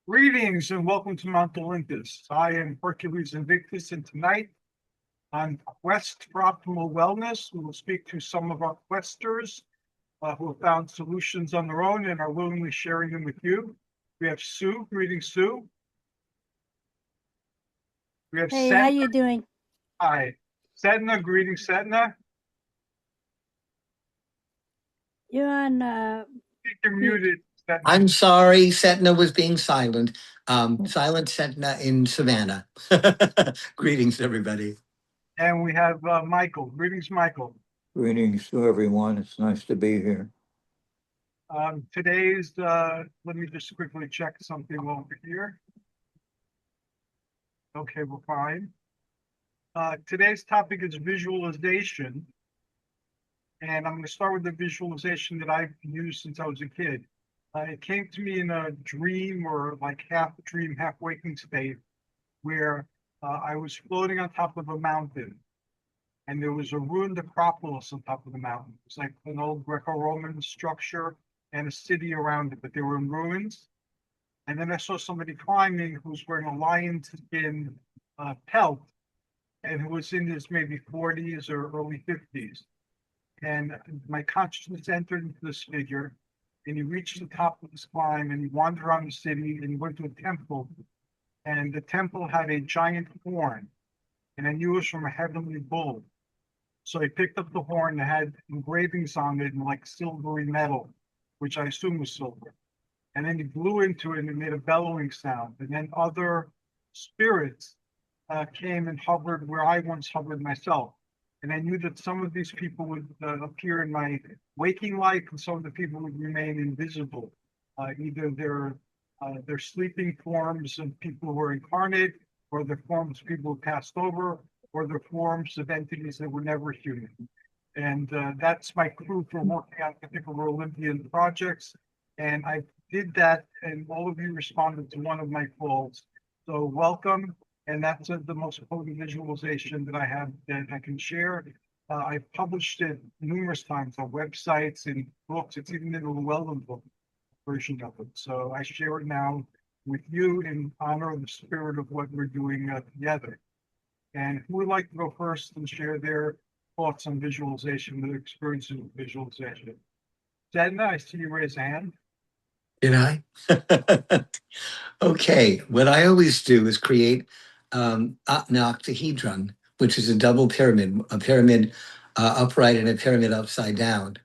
Greetings and welcome to Mount Olympus. I am Hercules Invictus, and tonight on Quest for Optimal Wellness, we will speak to some of our questers who have found solutions on their own and are willingly sharing them with you. We have Sue. Greetings, Sue. We have Hey, how Setna. you doing? Hi. Setna. Greetings, Setna. You're on You're mute. muted, Setna. I'm sorry, Setna was being silent. Silent Setna in Savannah. Greetings, everybody. And we have Michael. Greetings, Michael. Greetings to everyone. It's nice to be here. Let me just quickly check something over here. Okay, we're fine. Today's topic is visualization, and I'm going to start with the visualization that I've used since I was a kid. It came to me in a dream or like half dream, half waking state where I was floating on top of a mountain and there was a ruined Acropolis on top of the mountain. It was like an old Greco-Roman structure and a city around it, but they were in ruins. And then I saw somebody climbing who was wearing a lion skin pelt and who was in his maybe 40s or early 50s. And my consciousness entered into this figure, and he reached the top of this climb and he wandered around the city and he went to a temple. And the temple had a giant horn, and I knew it was from a heavenly bull. So I picked up the horn that had engravings on it in like silvery metal, which I assume was silver. And then he blew into it and it made a bellowing sound. And then other spirits came and hovered where I once hovered myself. And I knew that some of these people would appear in my waking life, and some of the people would remain invisible. Either their sleeping forms of people who are incarnate, or their forms of people who passed over, or their forms of entities that were never human. And that's my crew for working on particular Olympian projects. And I did that, and all of you responded to one of my calls. So welcome. And that's the most potent visualization that I have that I can share. I've published it numerous times on websites and books. It's even in the Llewellyn book version of it. So I share it now with you in honor of the spirit of what we're doing together. And who would like to go first and share their thoughts on visualization, their experiences with visualization? Sedna, I see you raise a hand. Did I? Okay, what I always do is create an octahedron, which is a double pyramid, a pyramid upright and a pyramid upside down.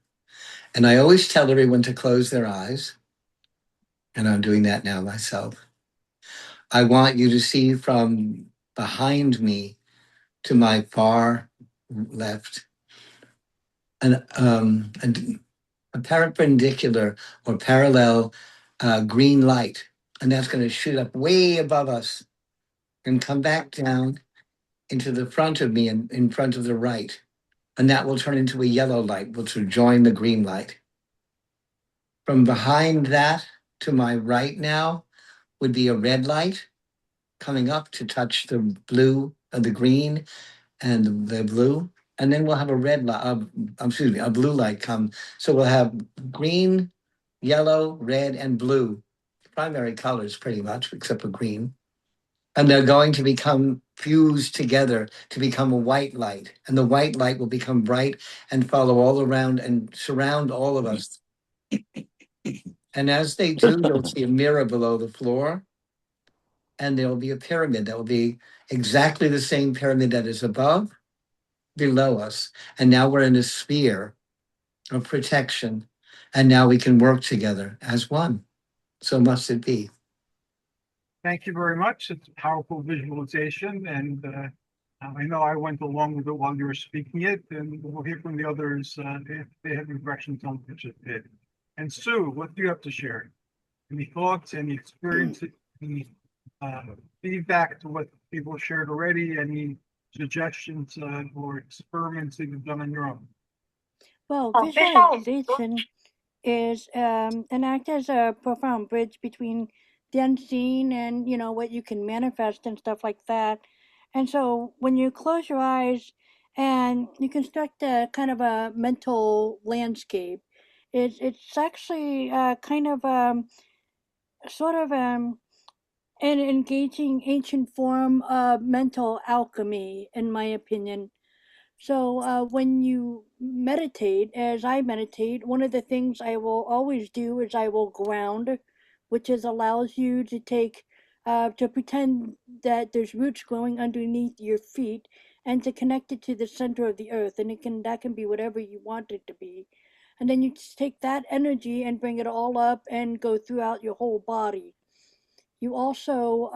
And I always tell everyone to close their eyes, and I'm doing that now myself. I want you to see from behind me to my far left a perpendicular or parallel green light, and that's going to shoot up way above us and come back down into the front of me and in front of the right. And that will turn into a yellow light, which will join the green light. From behind that to my right now would be a red light coming up to touch the blue, the green and the blue. And then we'll have a a blue light come. So we'll have green, yellow, red, and blue, primary colors pretty much, except for green. And they're going to become fused together to become a white light. And the white light will become bright and follow all around and surround all of us. And as they do, you'll see a mirror below the floor. And there will be a pyramid that will be exactly the same pyramid that is above, below us. And now we're in a sphere of protection. And now we can work together as one. So must it be. Thank you very much. It's a powerful visualization. And I know I went along with it while you were speaking it, and we'll hear from the others if they have impressions on what you did. And Sue, what do you have to share? Any thoughts, any experiences, any feedback to what people shared already, any suggestions or experiments that you've done on your own? Well, visualization is an act as a profound bridge between the unseen and what you can manifest and stuff like that. And so when you close your eyes and you construct a kind of a mental landscape, it's actually kind of sort of and engaging ancient form of mental alchemy, in my opinion. So when you meditate, as I meditate, one of the things I will always do is I will ground, which is allows you to take to pretend that there's roots growing underneath your feet and to connect it to the center of the earth, and that can be whatever you want it to be. And then you just take that energy and bring it all up and go throughout your whole body. You also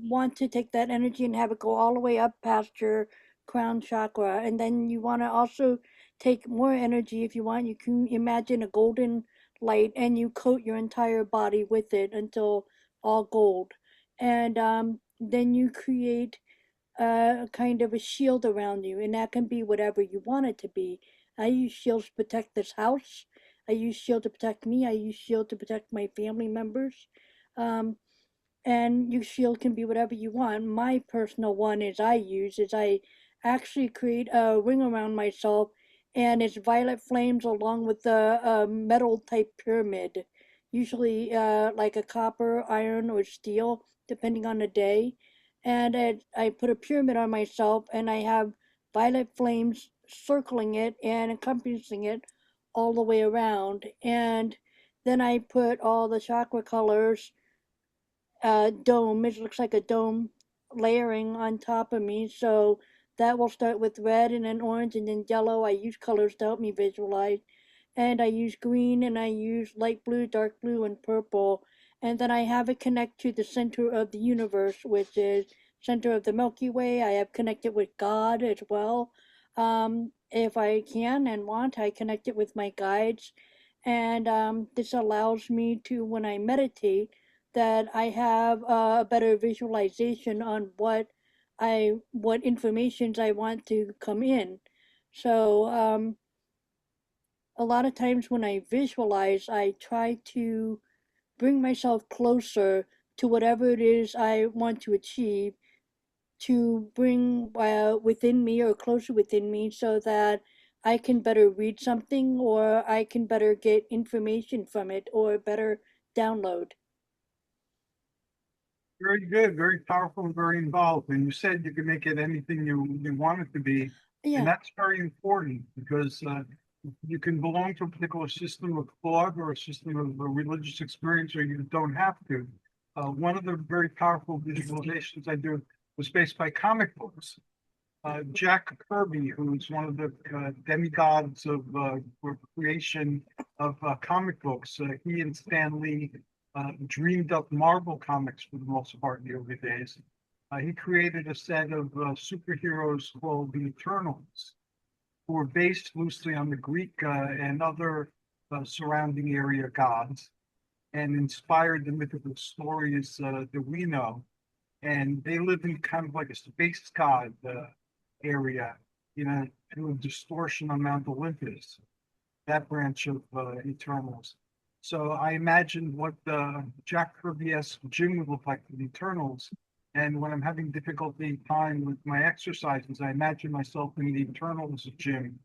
want to take that energy and have it go all the way up past your crown chakra. And then you want to also take more energy if you want. You can imagine a golden light and you coat your entire body with it until all gold. And then you create a kind of a shield around you. And that can be whatever you want it to be. I use shields to protect this house. I use shield to protect me. I use shield to protect my family members. Um, and your shield can be whatever you want. My personal one is I actually create a ring around myself, and it's violet flames along with a metal type pyramid, usually like a copper, iron, or steel, depending on the day. And I put a pyramid on myself, and I have violet flames circling it and encompassing it all the way around. And then I put all the chakra colors dome. It looks like a dome layering on top of me. So that will start with red and then orange and then yellow. I use colors to help me visualize. And I use green and I use light blue, dark blue, and purple. And then I have it connect to the center of the universe, which is center of the Milky Way. I have connected with God as well. If I can and want, I connect it with my guides. And this allows me to, when I meditate, that I have a better visualization on what informations I want to come in. So a lot of times when I visualize, I try to bring myself closer to whatever it is I want to achieve, to bring within me or closer within me so that I can better read something or I can better get information from it or better download. Very good, very powerful, and very involved. And you said you can make it anything you want it to be. And Yeah. that's very important because you can belong to a particular system of thought or a system of a religious experience, or you don't have to. One of the very powerful visualizations I do was based by comic books. Jack Kirby, who's one of the demigods of creation of comic books, he and Stan Lee dreamed up Marvel comics for the most part in the early days. He created a set of superheroes called the Eternals, who were based loosely on the Greek and other surrounding area gods, and inspired the mythical stories that we know. And they live in kind of like a space god area, you know, through a distortion on Mount Olympus, that branch of Eternals. So I imagined what the Jack Kirby-esque gym would look like for the Eternals. And when I'm having difficulty time with my exercises, I imagine myself in the Eternals gym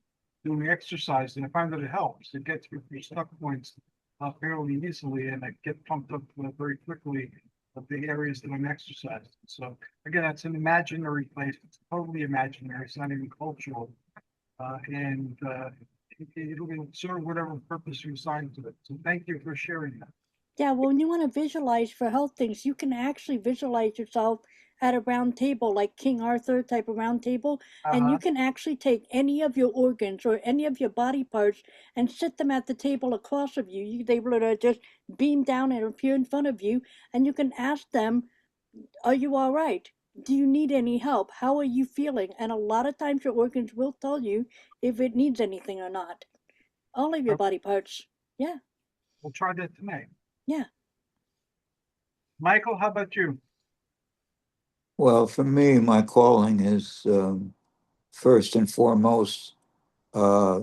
doing exercise, and I find that it helps. It gets me through stuck points fairly easily, and I get pumped up very quickly of the areas that I'm exercising. So again, that's an imaginary place. It's totally imaginary. It's not even cultural, and it'll serve whatever purpose you assign to it. So thank you for sharing that. Yeah, well, when you want to visualize for health things, you can actually visualize yourself at a round table, like King Arthur type of round table, and you Uh-huh. can actually take any of your organs or any of your body parts and sit them at the table across of you. They will just beam down and appear in front of you, and you can ask them, "Are you all right? Do you need any help? How are you feeling?" And a lot of times your organs will tell you if it needs anything or not. All of your Okay, body parts. Yeah, we'll try that tonight. yeah. Michael, how about you? Well, for me, my calling is first and foremost uh,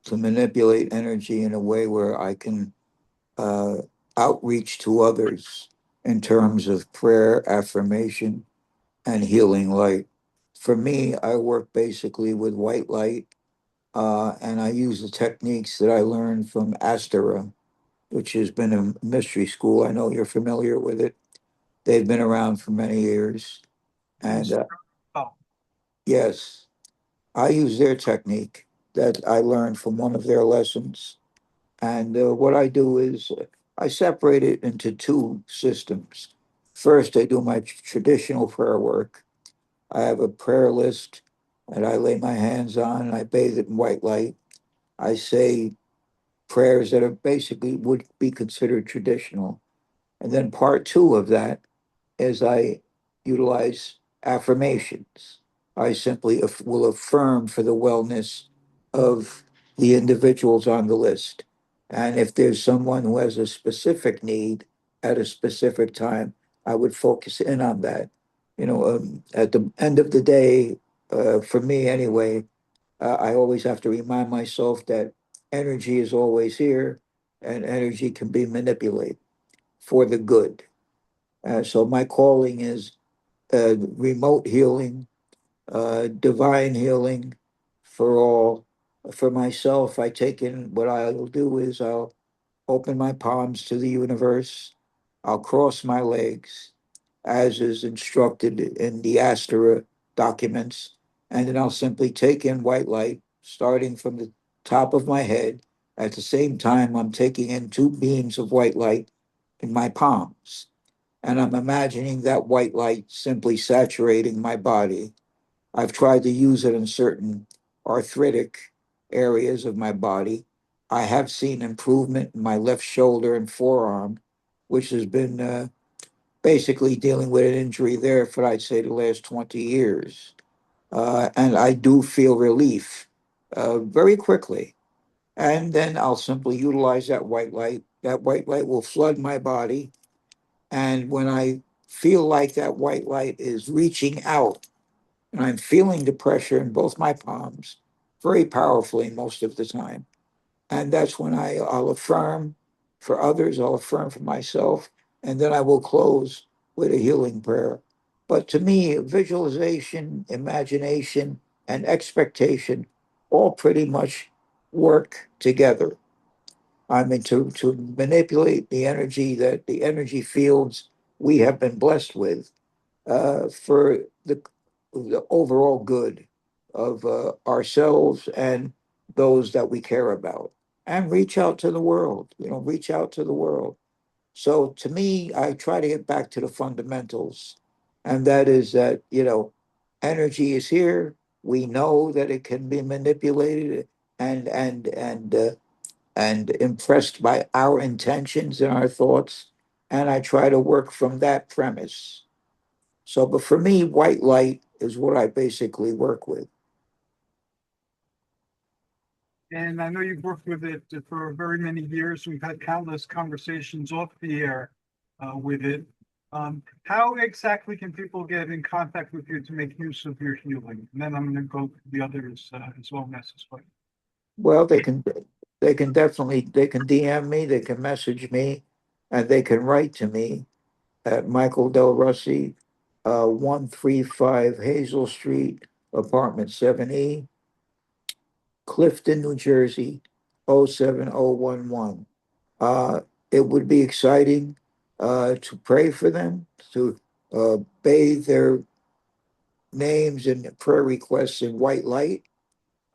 to manipulate energy in a way where I can uh, outreach to others in terms of prayer, affirmation, and healing light. For me, I work basically with white light, and I use the techniques that I learned from Astera, which has been a mystery school. I know you're familiar with it. They've been around for many years. And Oh, yes, I use their technique that I learned from one of their lessons. And what I do is I separate it into two systems. First, I do my traditional prayer work. I have a prayer list that I lay my hands on and I bathe it in white light. I say prayers that are basically would be considered traditional. And then part two of that is I utilize affirmations. I simply will affirm for the wellness of the individuals on the list. And if there's someone who has a specific need at a specific time, I would focus in on that. At the end of the day, for me anyway, I always have to remind myself that energy is always here and energy can be manipulated for the good. So my calling is remote healing, divine healing for all. For myself, I take in what I'll do is I'll open my palms to the universe. I'll cross my legs as is instructed in the Astara documents. And then I'll simply take in white light, starting from the top of my head. At the same time, I'm taking in two beams of white light in my palms. And I'm imagining that white light simply saturating my body. I've tried to use it in certain arthritic areas of my body. I have seen improvement in my left shoulder and forearm, which has been basically dealing with an injury there for, I'd say, the last 20 years. And I do feel relief very quickly. And then I'll simply utilize that white light. That white light will flood my body. And when I feel like that white light is reaching out, and I'm feeling the pressure in both my palms very powerfully most of the time. And that's when I'll affirm for others, I'll affirm for myself, and then I will close with a healing prayer. But to me, visualization, imagination, and expectation all pretty much work together. I mean, to manipulate the energy fields we have been blessed with for the overall good of ourselves and those that we care about, and reach out to the world, reach out to the world. So to me, I try to get back to the fundamentals, and that is that, energy is here. We know that it can be manipulated and and impressed by our intentions and our thoughts. And I try to work from that premise. So, but for me, white light is what I basically work with. and I know you've worked with it for very many years. We've had countless conversations off the air with it. How exactly can people get in contact with you to make use of your healing? And then I'm going to go to the others as well necessary. Well, they can DM me, they can message me, and they can write to me at Michael Del Russi, 135 Hazel Street, apartment 7E, Clifton, New Jersey, 07011. Uh, it would be exciting to pray for them, to bathe their names and prayer requests in white light.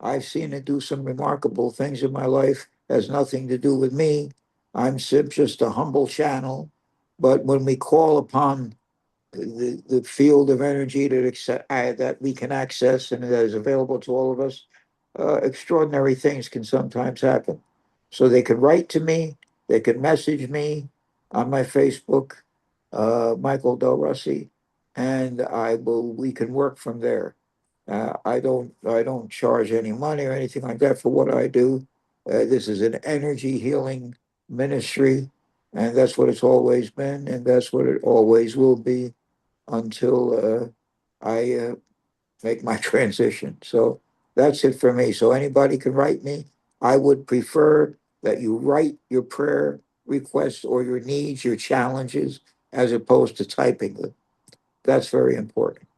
I've seen it do some remarkable things in my life. It has nothing to do with me. I'm just a humble channel. But when we call upon the field of energy that we can access and that is available to all of us, extraordinary things can sometimes happen. So they can write to me, they can message me on my Facebook, Michael Del Russi, and we can work from there. I don't charge any money or anything like that for what I do. This is an energy healing ministry, and that's what it's always been, and that's what it always will be until I make my transition. So that's it for me. So anybody can write me. I would prefer that you write your prayer requests or your needs, your challenges, as opposed to typing them. That's very important.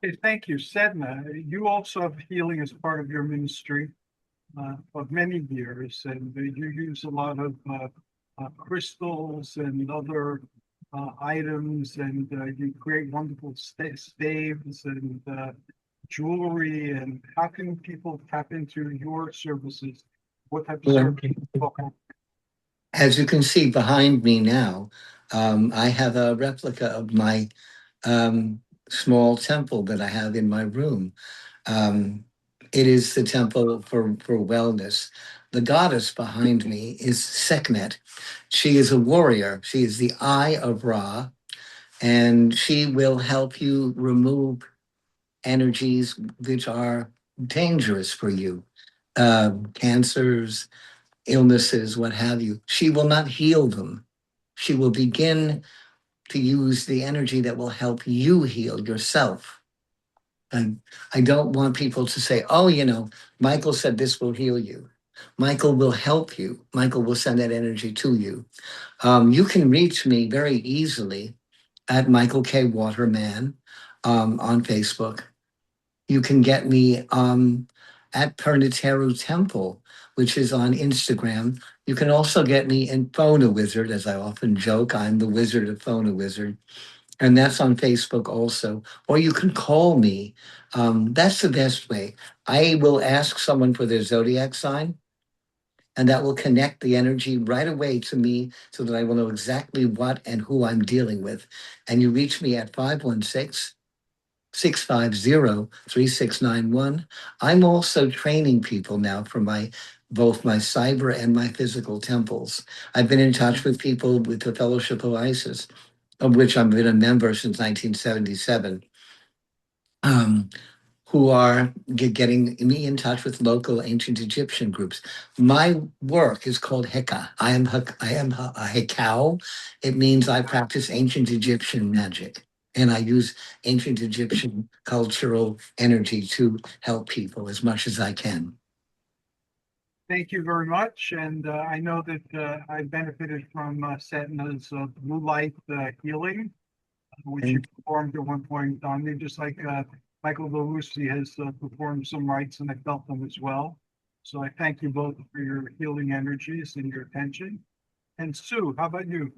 Okay, thank you, Sedna. You also have healing as part of your ministry of many years, and you use a lot of crystals and other items, and you create wonderful staves and jewelry. And how can people tap into your services? What type of Well, services? as you can see behind me now, I have a replica of my um, small temple that I have in my room. Um, it is the temple for wellness. The goddess behind me is Sekhmet. She is a warrior. She is the Eye of Ra, and she will help you remove energies which are dangerous for you, cancers, illnesses, what have you. She will not heal them. She will begin to use the energy that will help you heal yourself. And I don't want people to say, oh, Michael said this will heal you. Michael will help you. Michael will send that energy to you. You can reach me very easily at Michael K. Waterman on Facebook. You can get me at Pernateru Temple, which is on Instagram. You can also get me in Phone a Wizard, as I often joke. I'm the wizard of Phone a Wizard. And that's on Facebook also. Or you can call me. That's the best way. I will ask someone for their zodiac sign, and that will connect the energy right away to me so that I will know exactly what and who I'm dealing with. And you reach me at 516-650-3691. I'm also training people now for both my cyber and my physical temples. I've been in touch with people with the Fellowship of Isis, of which I've been a member since 1977, who are getting me in touch with local ancient Egyptian groups. My work is called Heka. I am a Hekau. It means I practice ancient Egyptian magic. And I use ancient Egyptian cultural energy to help people as much as I can. Thank you very much. And I know that I benefited from Satna's blue light healing, which you performed at one point on me, just like Michael Belushi has performed some rites, and I felt them as well. So I thank you both for your healing energies and your attention. And Sue, how about you?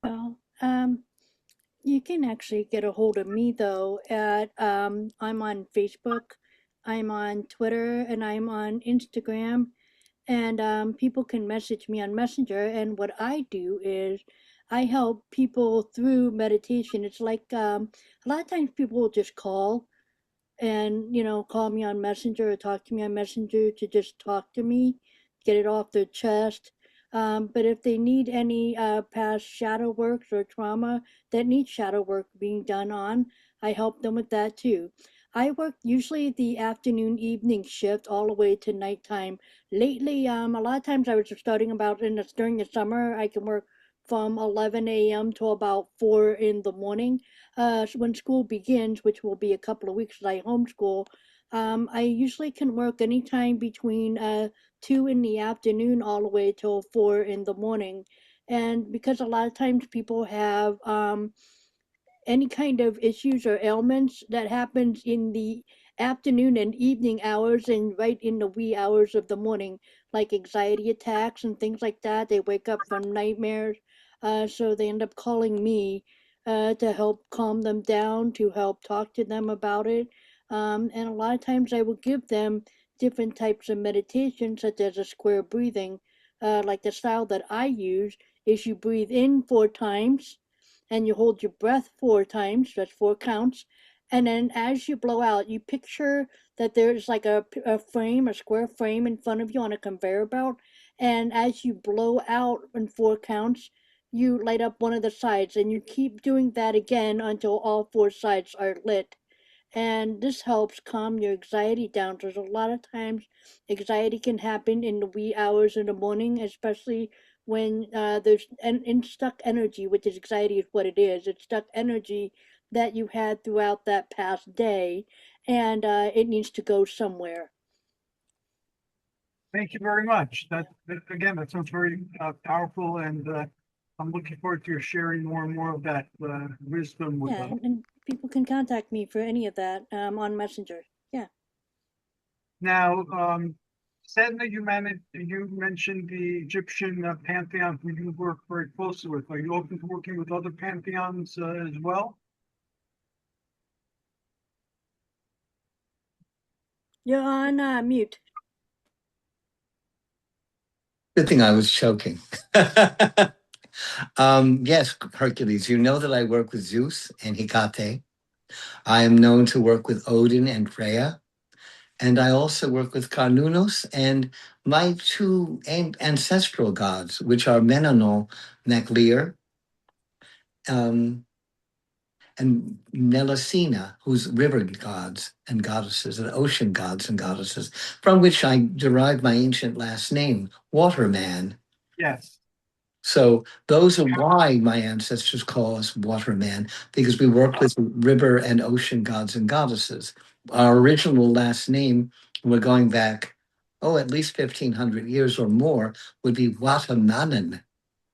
Well, you can actually get a hold of me though at I'm on Facebook, I'm on Twitter, and I'm on Instagram. And people can message me on Messenger. And what I do is I help people through meditation. It's like a lot of times people will just call and call me on Messenger or talk to me on Messenger to just talk to me, get it off their chest. But if they need any past shadow works or trauma that needs shadow work being done on, I help them with that too. I work usually the afternoon evening shift all the way to nighttime. Lately, a lot of times I was starting about during the summer. I can work from 11 a.m. to about 4 in the morning. When school begins, which will be a couple of weeks as I homeschool, I usually can work anytime between 2 in the afternoon all the way till 4 in the morning. And because a lot of times people have any kind of issues or ailments that happens in the afternoon and evening hours and right in the wee hours of the morning, like anxiety attacks and things like that. They wake up from nightmares, so they end up calling me to help calm them down, to help talk to them about it. And a lot of times I will give them different types of meditation, such as a square breathing. Like the style that I use is you breathe in 4 times and you hold your breath 4 times, that's 4 counts. And then as you blow out, you picture that there's like a frame, a square frame in front of you on a conveyor belt. And as you blow out in 4 counts, you light up one of the sides, and you keep doing that again until all 4 sides are lit. And this helps calm your anxiety down. There's a lot of times anxiety can happen in the wee hours in the morning, especially when there's stuck energy, which is anxiety is what it is. It's stuck energy that you had throughout that past day, and it needs to go somewhere. Thank you very much. Again, that sounds very powerful, and I'm looking forward to your sharing more and more of that wisdom with Yeah, us. and people can contact me for any of that on Messenger. Yeah. Now, Sedna, you mentioned the Egyptian pantheon who you work very closely with. Are you open to working with other pantheons as well? You're on mute. Good thing I was choking. Yes, Hercules, you know that I work with Zeus and Hecate. I am known to work with Odin and Freya. And I also work with Carnunos and my two ancestral gods, which are Menonol, Maclear, um, and Melusina, who's river gods and goddesses, and ocean gods and goddesses, from which I derive my ancient last name, Waterman. Yes. So those are why my ancestors call us Waterman, because we work with river and ocean gods and goddesses. Our original last name, we're going back, at least 1,500 years or more, would be Watamanan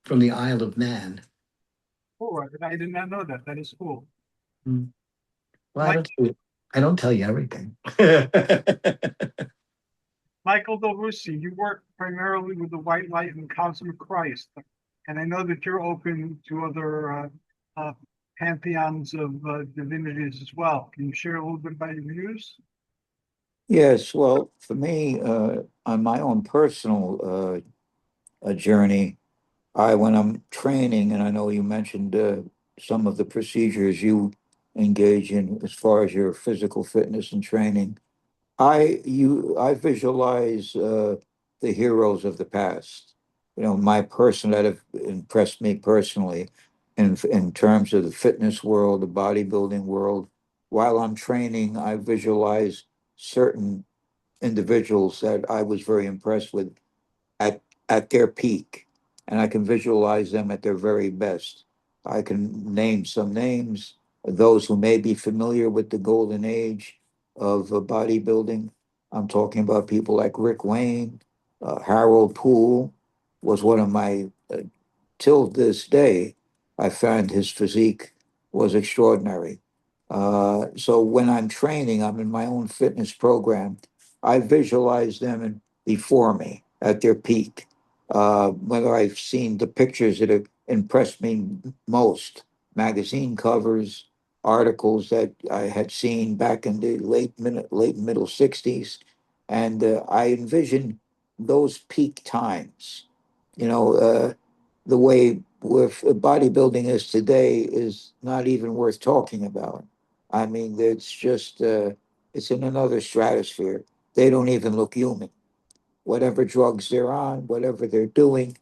from the Isle of Man. Oh, I did not know that. That is cool. Hmm. Well, Mike, I don't tell you everything. Michael Del Russi, you work primarily with the white light and cosmic Christ. And I know that you're open to other pantheons of divinities as well. Can you share a little bit about your views? Yes, well, for me, on my own personal journey, when I'm training, and I know you mentioned some of the procedures you engage in as far as your physical fitness and training. I visualize the heroes of the past. You know, my person that have impressed me personally in terms of the fitness world, the bodybuilding world. While I'm training, I visualize certain individuals that I was very impressed with at their peak, and I can visualize them at their very best. I can name some names, those who may be familiar with the golden age of bodybuilding. I'm talking about people like Rick Wayne, Harold Poole was one of my till this day, I found his physique was extraordinary. So when I'm training, I'm in my own fitness program. I visualize them before me at their peak. Whether I've seen the pictures that have impressed me most, magazine covers, articles that I had seen back in the late middle '60s, and I envision those peak times. You know, the way with bodybuilding is today is not even worth talking about. I mean, it's just it's in another stratosphere. They don't even look human. Whatever drugs they're on, whatever they're doing,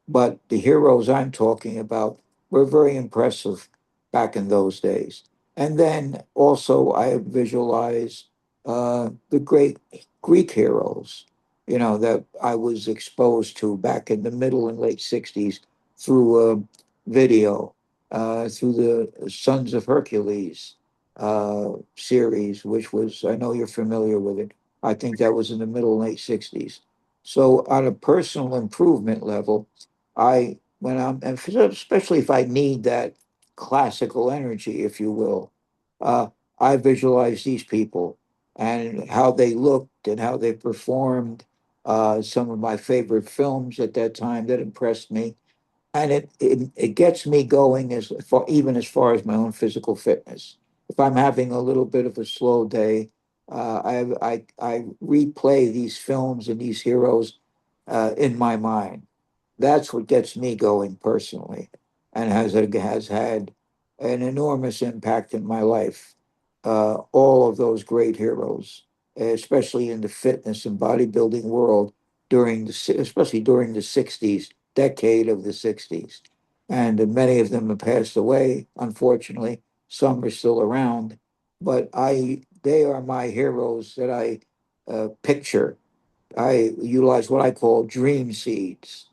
but the heroes I'm talking about were very impressive back in those days. And then also I visualize the great Greek heroes, you know, that I was exposed to back in the middle and late '60s through video, through the Sons of Hercules series, which was, I know you're familiar with it. I think that was in the middle and late '60s. So on a personal improvement level, when I'm, and especially if I need that classical energy, if you will, uh, I visualize these people and how they looked and how they performed. Some of my favorite films at that time that impressed me, and it gets me going as far, even as far as my own physical fitness. If I'm having a little bit of a slow day, I replay these films and these heroes in my mind. That's what gets me going personally, and has had an enormous impact in my life. All of those great heroes, especially in the fitness and bodybuilding world especially during the '60s, decade of the '60s, and many of them have passed away. Unfortunately, some are still around, but they are my heroes that I picture. I utilize what I call dream seeds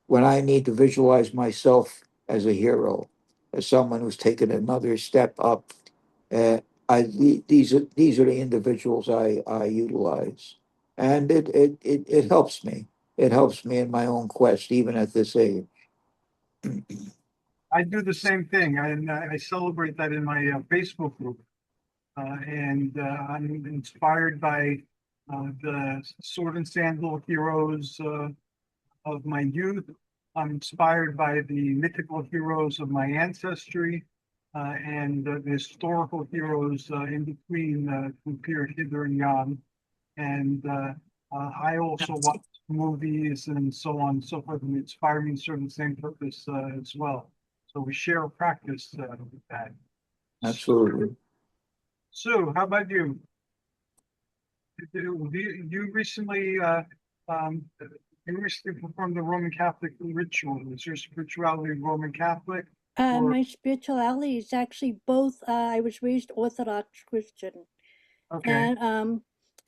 when I need to visualize myself as a hero, as someone who's taken another step up. Uh, these are the individuals I utilize, and it helps me. It helps me in my own quest, even at this age. I do the same thing, and I celebrate that in my Facebook group. And I'm inspired by the sword and sandal heroes of my youth. I'm inspired by the mythical heroes of my ancestry and the historical heroes in between who appeared hither and yon. And I also watch movies and so on and so forth, and inspire me to serve the same purpose as well. So we share a practice with that. Absolutely. Sue, how about you? You recently performed the Roman Catholic ritual. Is your spirituality Roman Catholic? Or My spirituality is actually both. I was raised Orthodox Christian, okay,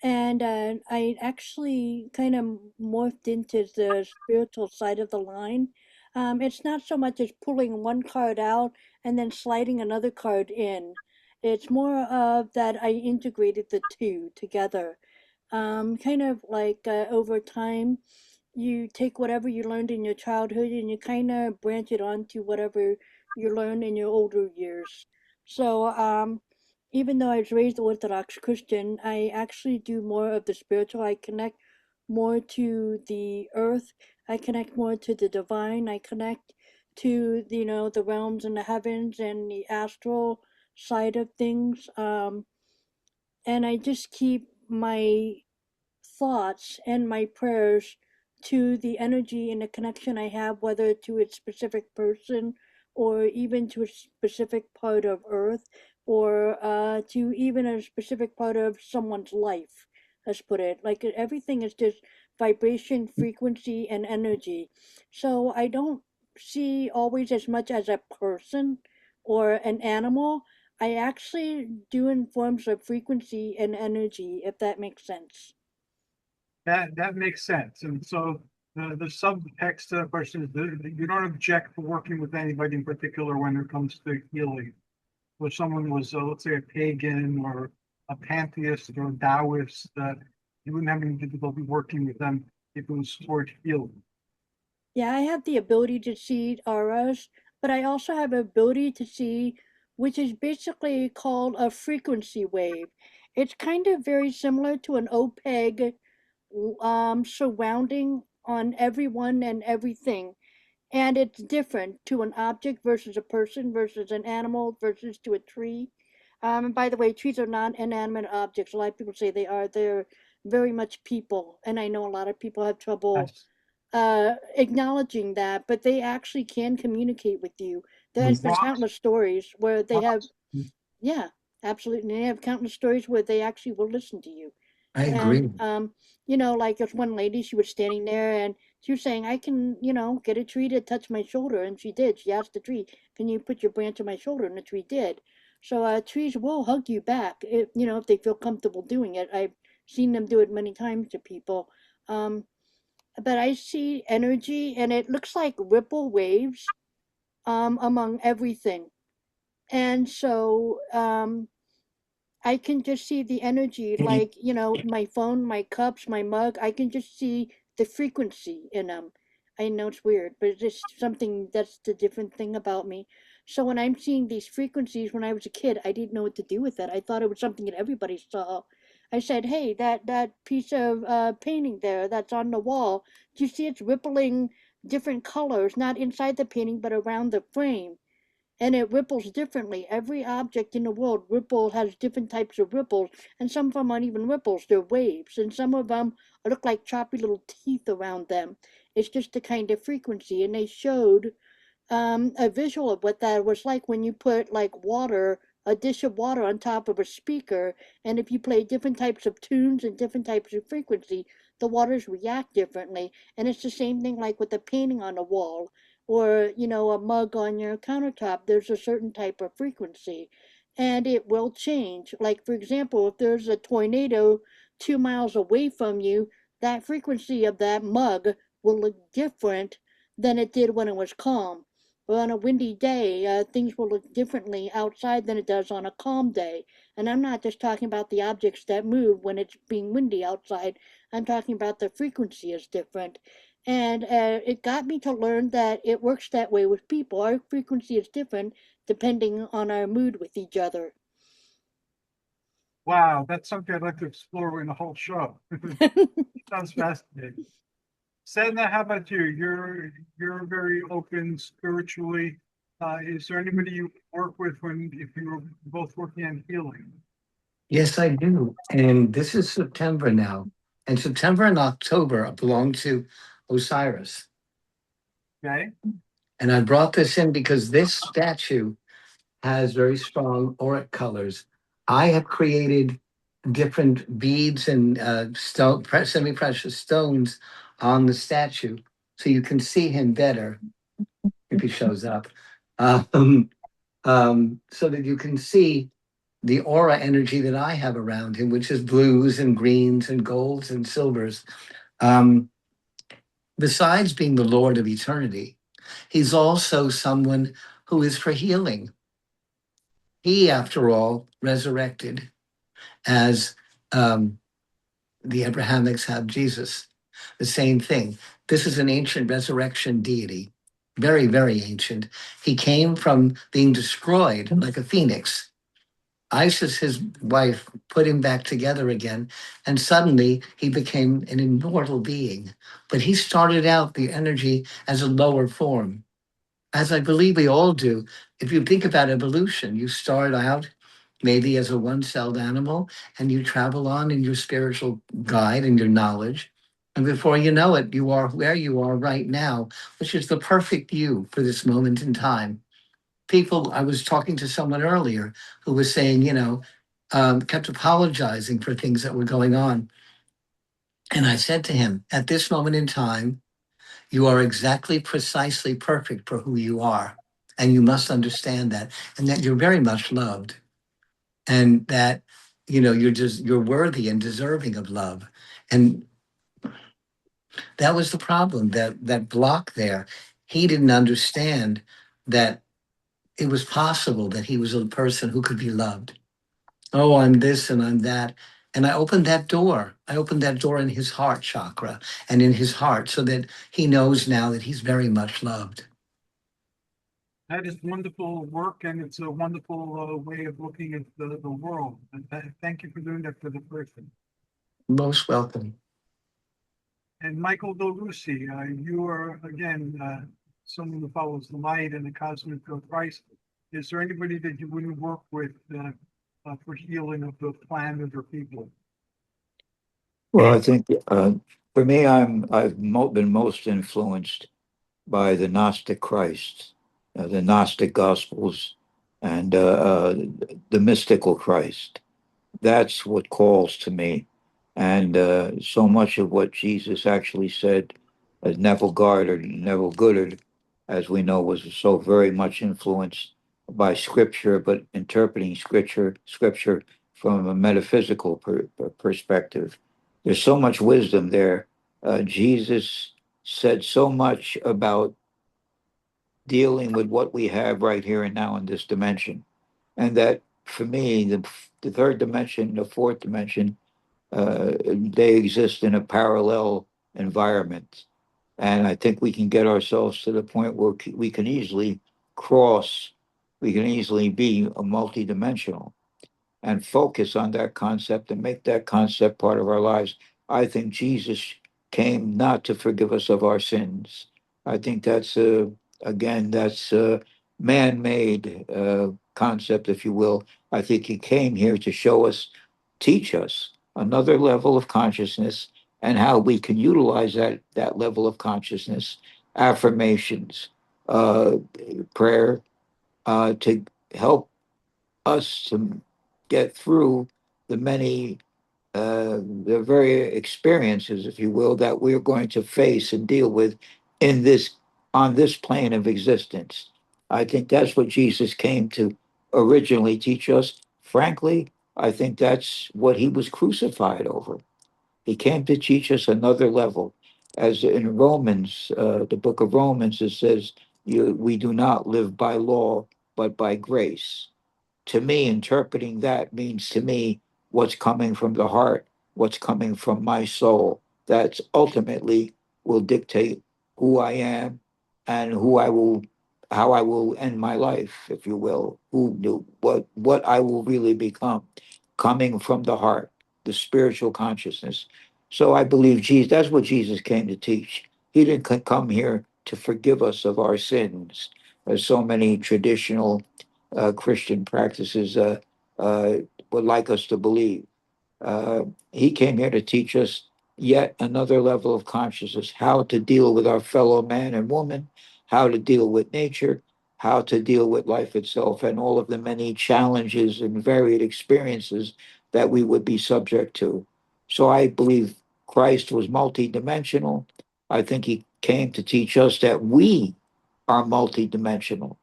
and I actually kind of morphed into the spiritual side of the line. It's not so much as pulling one card out and then sliding another card in. It's more of that I integrated the two together. Kind of like over time, you take whatever you learned in your childhood and you kind of branch it onto whatever you learn in your older years. So, even though I was raised Orthodox Christian, I actually do more of the spiritual. I connect more to the earth. I connect more to the divine. I connect to, the realms and the heavens and the astral side of things. And I just keep my thoughts and my prayers to the energy and the connection I have, whether to a specific person or even to a specific part of Earth or to even a specific part of someone's life. Let's put it like everything is just vibration, frequency, and energy. So I don't see always as much as a person or an animal. I actually do in forms of frequency and energy, if that makes sense. that makes sense. And so the subtext to the question is that you don't object to working with anybody in particular when it comes to healing. If someone was, let's say, a pagan or a pantheist or a Taoist, that you wouldn't have any difficulty working with them if it was toward healing. Yeah, I have the ability to see auras, but I also have the ability to see, which is basically called a frequency wave. It's kind of very similar to an OPEG surrounding on everyone and everything. And it's different to an object versus a person versus an animal versus to a tree. And by the way, trees are not inanimate objects. A lot of people say they are. They're very much people. And I know a lot of people have trouble Yes. acknowledging that, but they actually can communicate with you. There's been Rocks, countless stories where they have, rocks. yeah, absolutely. They have countless stories where they actually will listen to you. I And agree. like this one lady, she was standing there and she was saying, I can, get a tree to touch my shoulder. And she did. She asked the tree, can you put your branch on my shoulder? And the tree did. So trees will hug you back if they feel comfortable doing it. I've seen them do it many times to people. But I see energy and it looks like ripple waves among everything. And so I can just see the energy, like, my phone, my cups, my mug. I can just see the frequency in them. I know it's weird, but it's just something that's the different thing about me. So when I'm seeing these frequencies when I was a kid, I didn't know what to do with it. I thought it was something that everybody saw. I said, hey, that piece of painting there that's on the wall, do you see it's rippling different colors, not inside the painting, but around the frame? And it ripples differently. Every object in the world has different types of ripples, and some of them aren't even ripples, they're waves, and some of them look like choppy little teeth around them. It's just a kind of frequency, and they showed a visual of what that was like when you put like water, a dish of water on top of a speaker, and if you play different types of tunes and different types of frequency, the waters react differently. And it's the same thing like with the painting on the wall or, a mug on your countertop. There's a certain type of frequency and it will change. Like, for example, if there's a tornado 2 miles away from you, that frequency of that mug will look different than it did when it was calm. But on a windy day, things will look differently outside than it does on a calm day. And I'm not just talking about the objects that move when it's being windy outside. I'm talking about the frequency is different. And it got me to learn that it works that way with people. Our frequency is different depending on our mood with each other. Wow, that's something I'd like to explore in the whole show. Sounds fascinating. Sedna, how about you? You're very open spiritually. Is there anybody you work with when if you were both working on healing? Yes, I do. And this is September now. And September and October belong to Osiris. Okay. And I brought this in because this statue has very strong auric colors. I have created different beads and semi-precious stones on the statue, so you can see him better if he shows up. Um, so that you can see the aura energy that I have around him, which is blues and greens and golds and silvers. Um, Besides being the Lord of eternity, he's also someone who is for healing. He, after all, resurrected as the Abrahamics have Jesus. The same thing. This is an ancient resurrection deity, very, very ancient. He came from being destroyed like a phoenix. Isis, his wife, put him back together again, and suddenly he became an immortal being. But he started out the energy as a lower form, as I believe we all do. If you think about evolution, you start out maybe as a one-celled animal and you travel on in your spiritual guide and your knowledge. And before you know it, you are where you are right now, which is the perfect you for this moment in time. People, I was talking to someone earlier who was saying, kept apologizing for things that were going on. And I said to him, at this moment in time, you are exactly precisely perfect for who you are. And you must understand that, and that you're very much loved, and that, you're worthy and deserving of love. And that was the problem, that block there. He didn't understand that it was possible that he was a person who could be loved. Oh, I'm this and I'm that. And I opened that door. I opened that door in his heart chakra and in his heart so that he knows now that he's very much loved. That is wonderful work, and it's a wonderful way of looking at the world. And thank you for doing that for the person. Most welcome. And Michael Belushi, you are again someone who follows the light and the cosmic of Christ. Is there anybody that you wouldn't work with for healing of the planet or people? Well, I think for me, been most influenced by the Gnostic Christ, the Gnostic Gospels, and the mystical Christ. That's what calls to me. And so much of what Jesus actually said, as Neville Goddard, as we know, was so very much influenced by Scripture, but interpreting Scripture from a metaphysical perspective. There's so much wisdom there. Jesus said so much about dealing with what we have right here and now in this dimension. And that for me, the third dimension, the fourth dimension, they exist in a parallel environment. And I think we can get ourselves to the point where we can easily cross, we can easily be a multidimensional and focus on that concept and make that concept part of our lives. I think Jesus came not to forgive us of our sins. I think that's a man-made concept, if you will. I think he came here to show us, teach us another level of consciousness and how we can utilize that level of consciousness, affirmations, uh, prayer, to help us to get through the many, the very experiences, if you will, that we're going to face and deal with in this on this plane of existence. I think that's what Jesus came to originally teach us. Frankly, I think that's what he was crucified over. He came to teach us another level. As in Romans, the book of Romans, it says, we do not live by law, but by grace. To me, interpreting that means to me what's coming from the heart, what's coming from my soul. That's ultimately will dictate who I am and how I will end my life, if you will, what I will really become. coming from the heart, the spiritual consciousness. So I believe Jesus, that's what Jesus came to teach. He didn't come here to forgive us of our sins, as so many traditional Christian practices uh, would like us to believe. He came here to teach us yet another level of consciousness, how to deal with our fellow man and woman, how to deal with nature, how to deal with life itself, and all of the many challenges and varied experiences that we would be subject to. So I believe Christ was multidimensional. I think he came to teach us that we are multidimensional,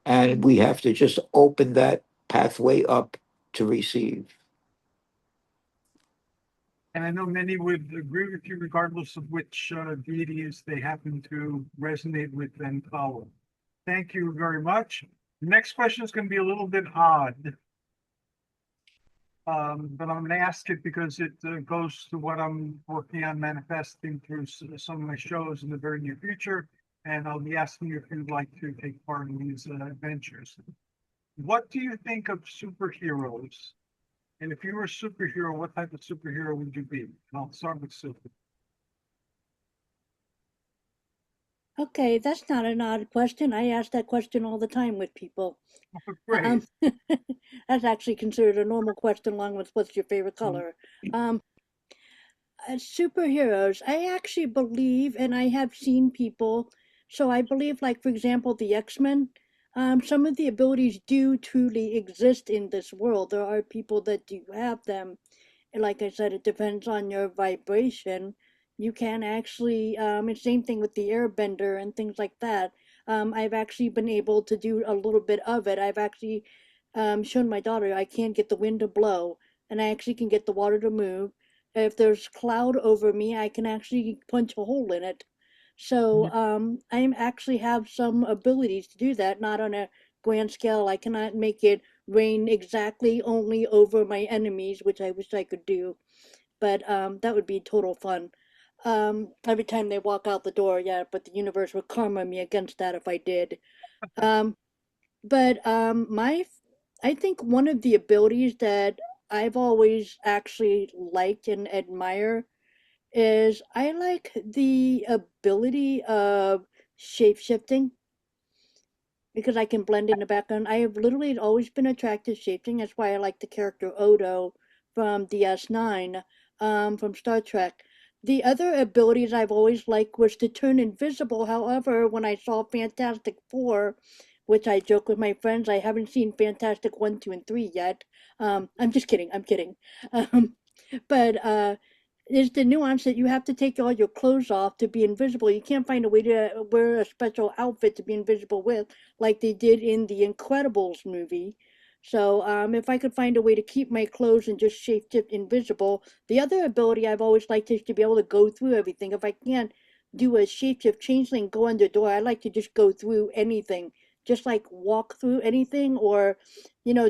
and we have to just open that pathway up to receive. And I know many would agree with you regardless of which deities they happen to resonate with and follow. Thank you very much. The next question is going to be a little bit odd. But I'm going to ask it because it goes to what I'm working on manifesting through some of my shows in the very near future. And I'll be asking you if you'd like to take part in these adventures. What do you think of superheroes? And if you were a superhero, what type of superhero would you be? And I'll start with Super. Okay, that's not an odd question. I ask that question all the time with people. Great. That's actually considered a normal question along with what's your favorite color. Superheroes, I actually believe, and I have seen people, so I believe, like, for example, the X-Men, some of the abilities do truly exist in this world. There are people that do have them. And like I said, it depends on your vibration. You can actually, it's same thing with the airbender and things like that. I've actually been able to do a little bit of it. I've actually shown my daughter I can get the wind to blow, and I actually can get the water to move. If there's cloud over me, I can actually punch a hole in it. So I actually have some abilities to do that, not on a grand scale. I cannot make it rain exactly only over my enemies, which I wish I could do, but that would be total fun. Every time they walk out the door, yeah, but the universe would karma me against that if I did. Um, but I think one of the abilities that I've always actually liked and admire is I like the ability of shape shifting because I can blend in the background. I have literally always been attracted to shaping. That's why I like the character Odo from DS9, from Star Trek. The other abilities I've always liked was to turn invisible. However, when I saw Fantastic Four, which I joke with my friends, I haven't seen Fantastic 1, 2, and 3 yet. I'm just kidding. I'm kidding. Um, but there's the nuance that you have to take all your clothes off to be invisible. You can't find a way to wear a special outfit to be invisible with, like they did in the Incredibles movie. So if I could find a way to keep my clothes and just shape shift invisible, the other ability I've always liked is to be able to go through everything. If I can't do a shapeshift changeling, go under door, I like to just go through anything, just like walk through anything, or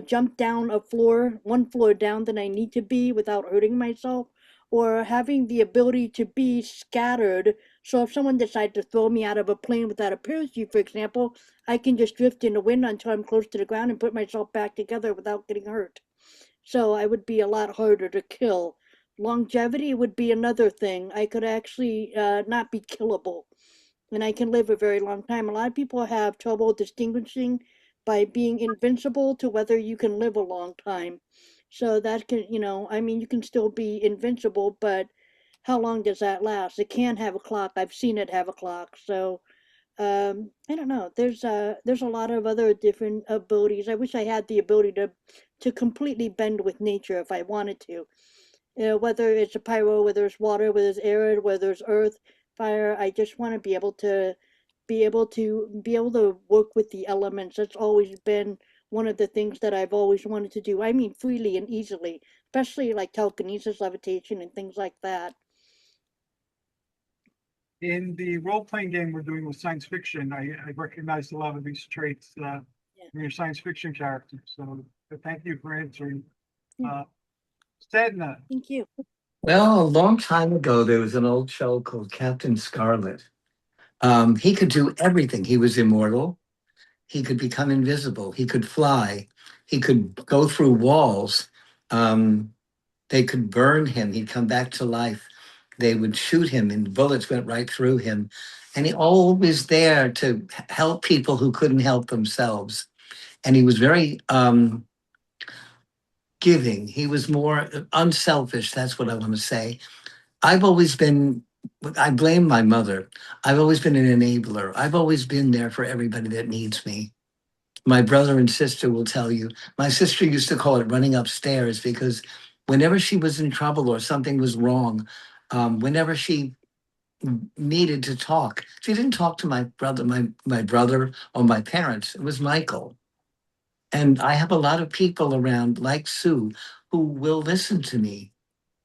jump down a floor, one floor down than I need to be without hurting myself, or having the ability to be scattered. So if someone decides to throw me out of a plane without a parachute, for example, I can just drift in the wind until I'm close to the ground and put myself back together without getting hurt. So I would be a lot harder to kill. Longevity would be another thing. I could actually not be killable, and I can live a very long time. A lot of people have trouble distinguishing by being invincible to whether you can live a long time. So that can, I mean, you can still be invincible, but how long does that last? It can have a clock. I've seen it have a clock. So I don't know. There's a lot of other different abilities. I wish I had the ability to completely bend with nature if I wanted to. Whether it's a pyro, whether it's water, whether it's air, whether it's earth, fire. I just want to be able to work with the elements. That's always been one of the things that I've always wanted to do. I mean, freely and easily, especially like telekinesis, levitation, and things like that. In the role-playing game we're doing with science fiction, I recognized a lot of these traits Yeah. in your science fiction characters. So thank you for answering. Yeah. Sedna, Thank you. Well, a long time ago, there was an old show called Captain Scarlet. He could do everything. He was immortal. He could become invisible. He could fly. He could go through walls. Um, they could burn him. He'd come back to life. They would shoot him, and bullets went right through him. And he always there to help people who couldn't help themselves. And he was very giving. He was more unselfish. That's what I want to say. I've always been, I blame my mother. I've always been an enabler. I've always been there for everybody that needs me. My brother and sister will tell you. My sister used to call it running upstairs because whenever she was in trouble or something was wrong, whenever she needed to talk, she didn't talk to my brother or my parents. It was Michael. And I have a lot of people around like Sue who will listen to me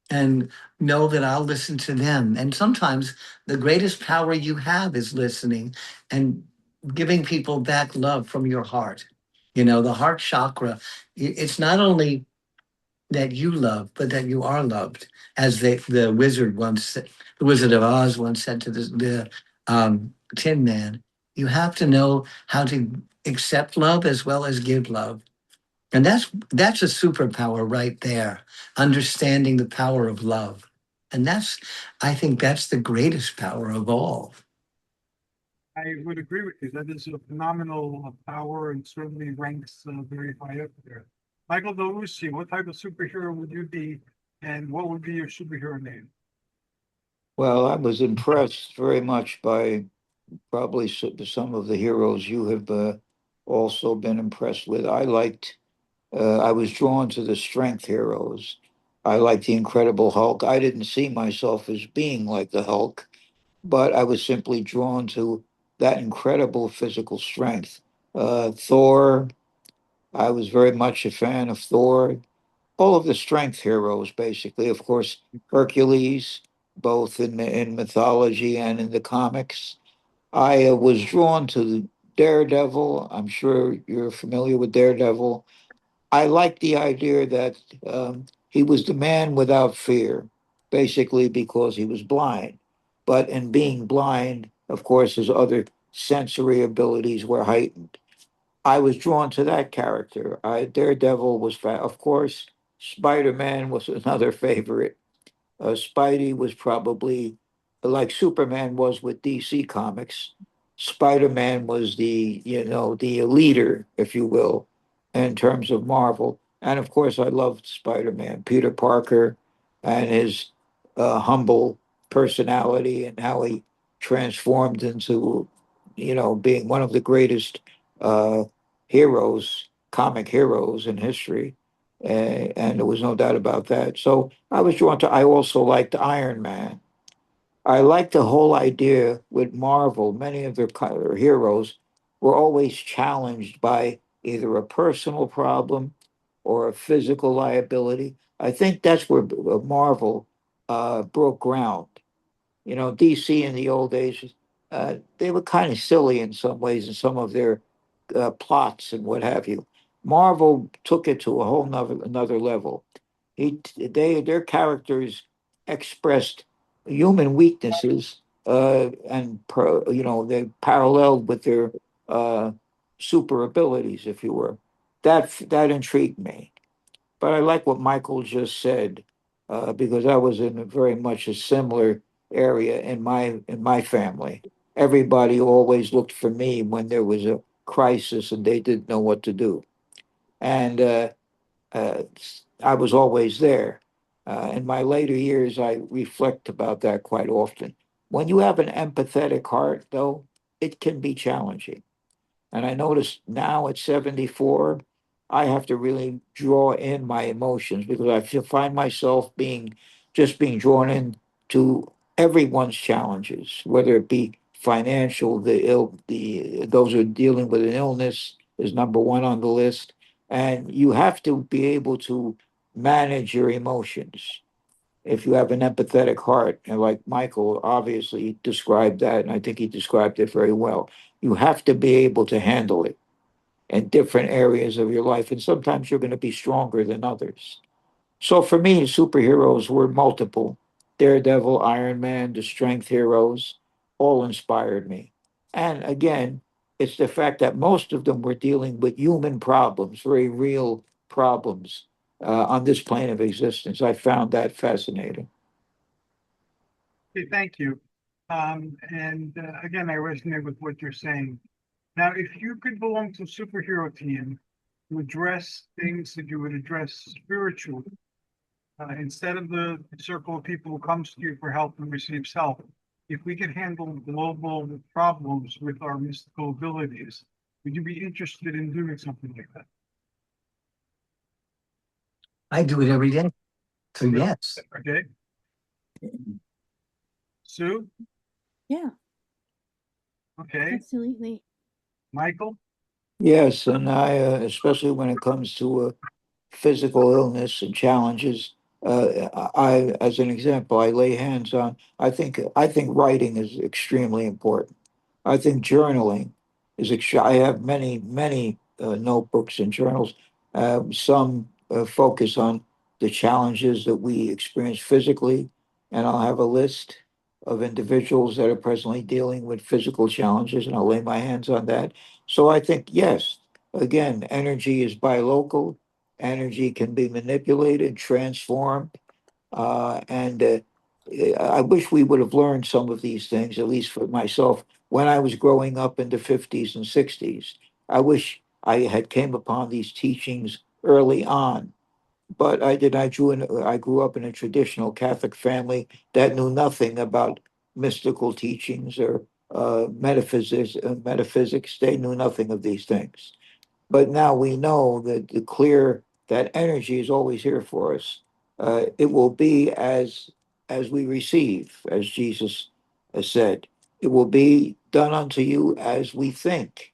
and know that I'll listen to them. And sometimes the greatest power you have is listening and giving people back love from your heart. You know, the heart chakra, it's not only that you love, but that you are loved. As the wizard once said, the Wizard of Oz once said to the Tin Man, you have to know how to accept love as well as give love. And that's a superpower right there, understanding the power of love. And I think that's the greatest power of all. I would agree with you. That is a phenomenal power and certainly ranks very high up there. Michael Belushi, what type of superhero would you be, and what would be your superhero name? Well, I was impressed very much by probably some of the heroes you have also been impressed with. I was drawn to the strength heroes. I liked the Incredible Hulk. I didn't see myself as being like the Hulk, but I was simply drawn to that incredible physical strength. Thor, I was very much a fan of Thor. All of the strength heroes, basically. Of course, Hercules, both in mythology and in the comics. I was drawn to Daredevil. I'm sure you're familiar with Daredevil. I like the idea that he was the man without fear, basically because he was blind. But in being blind, of course, his other sensory abilities were heightened. I was drawn to that character. Daredevil was, of course, Spider Man was another favorite. Spidey was probably like Superman was with DC Comics. Spider-Man was the leader, if you will, in terms of Marvel. And of course, I loved Spider-Man, Peter Parker, and his humble personality and how he transformed into, being one of the greatest uh, heroes, comic heroes in history. And there was no doubt about that. So I was drawn to, I also liked Iron Man. I liked the whole idea with Marvel. Many of their heroes were always challenged by either a personal problem or a physical liability. I think that's where Marvel broke ground. DC in the old days, they were kind of silly in some ways in some of their plots and what have you. Marvel took it to a whole another level. Their characters expressed human weaknesses, they paralleled with their uh, super abilities, if you were. That intrigued me. But I like what Michael just said, because I was in very much a similar area in my family. Everybody always looked for me when there was a crisis and they didn't know what to do. And uh, I was always there. In my later years, I reflect about that quite often. When you have an empathetic heart, though, it can be challenging. And I notice now at 74, I have to really draw in my emotions because find myself being drawn in to everyone's challenges, whether it be financial, those who are dealing with an illness is number one on the list. And you have to be able to manage your emotions if you have an empathetic heart, and like Michael obviously described that, and I think he described it very well, you have to be able to handle it in different areas of your life. And sometimes you're going to be stronger than others. So for me, superheroes were multiple. Daredevil, Iron Man, the strength heroes, all inspired me. And again, it's the fact that most of them were dealing with human problems, very real problems. on this plane of existence. I found that fascinating. Okay, thank you. Again, I resonate with what you're saying. Now, if you could belong to a superhero team to address things that you would address spiritually, instead of the circle of people who comes to you for help and receives help, if we could handle global problems with our mystical abilities, would you be interested in doing something like that? I do it every day. So yes. Okay. Sue? Yeah, Okay. absolutely. Michael? Yes, and I, especially when it comes to physical illness and challenges. As an example, I lay hands on. I think writing is extremely important. I think journaling is. I have many notebooks and journals. Some focus on the challenges that we experience physically, and I'll have a list of individuals that are presently dealing with physical challenges, and I'll lay my hands on that. So I think yes, again, energy is bilocal. Energy can be manipulated, transformed, and I wish we would have learned some of these things, at least for myself, when I was growing up in the 50s and 60s. I wish I had came upon these teachings early on, but I did. I grew up in a traditional Catholic family that knew nothing about mystical teachings or metaphysics. Metaphysics. They knew nothing of these things. But now we know that the clear that energy is always here for us. It will be as we receive, as Jesus has said. It will be done unto you as we think.